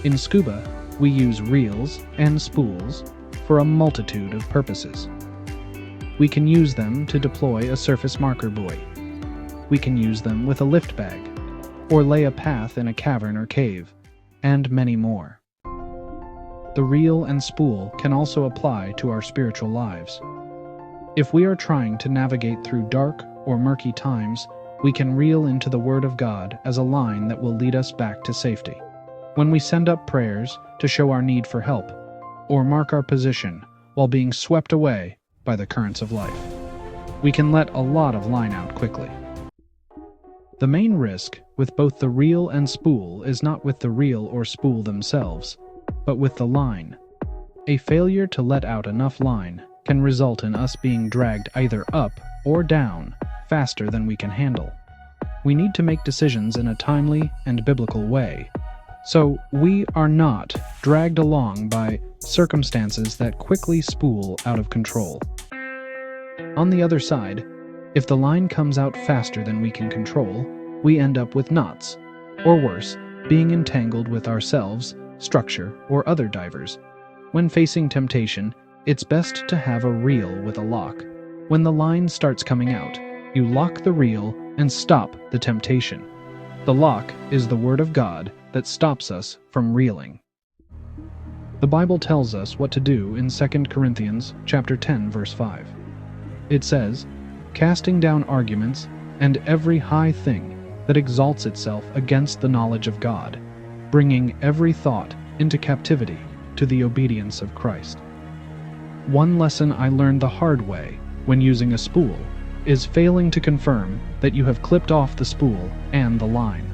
In SCUBA, we use reels and spools for a multitude of purposes. We can use them to deploy a surface marker buoy. We can use them with a lift bag, or lay a path in a cavern or cave, and many more. The reel and spool can also apply to our spiritual lives. If we are trying to navigate through dark or murky times, we can reel into the Word of God as a line that will lead us back to safety. When we send up prayers to show our need for help, or mark our position while being swept away by the currents of life, we can let a lot of line out quickly. The main risk with both the reel and spool is not with the reel or spool themselves, but with the line. A failure to let out enough line can result in us being dragged either up or down faster than we can handle. We need to make decisions in a timely and biblical way, so we are not dragged along by circumstances that quickly spool out of control. On the other side, if the line comes out faster than we can control, we end up with knots, or worse, being entangled with ourselves, structure, or other divers. When facing temptation, it's best to have a reel with a lock. When the line starts coming out, you lock the reel and stop the temptation. The lock is the Word of God that stops us from reeling. The Bible tells us what to do in 2 Corinthians chapter 10, verse 5. It says, "Casting down arguments and every high thing that exalts itself against the knowledge of God, bringing every thought into captivity to the obedience of Christ." One lesson I learned the hard way when using a spool is failing to confirm that you have clipped off the spool and the line.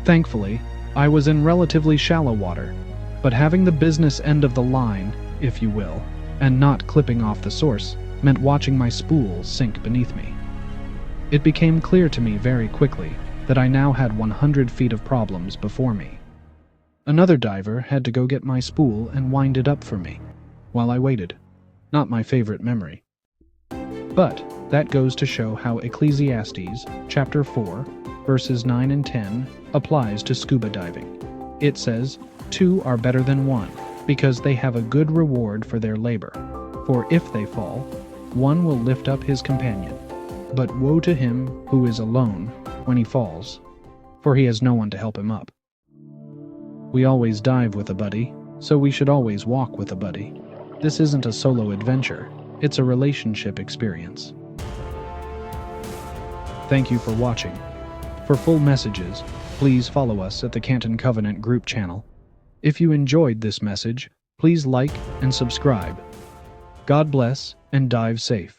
Thankfully, I was in relatively shallow water, but having the business end of the line, if you will, and not clipping off the source, meant watching my spool sink beneath me. It became clear to me very quickly that I now had 100 feet of problems before me. Another diver had to go get my spool and wind it up for me, while I waited. Not my favorite memory. But that goes to show how Ecclesiastes chapter 4, verses 9 and 10 applies to scuba diving. It says, "Two are better than one, because they have a good reward for their labor. For if they fall, one will lift up his companion. But woe to him who is alone when he falls, for he has no one to help him up." We always dive with a buddy, so we should always walk with a buddy. This isn't a solo adventure, it's a relationship experience. Thank you for watching. For full messages, please follow us at the Canton Covenant group channel. If you enjoyed this message, please like and subscribe. God bless and dive safe.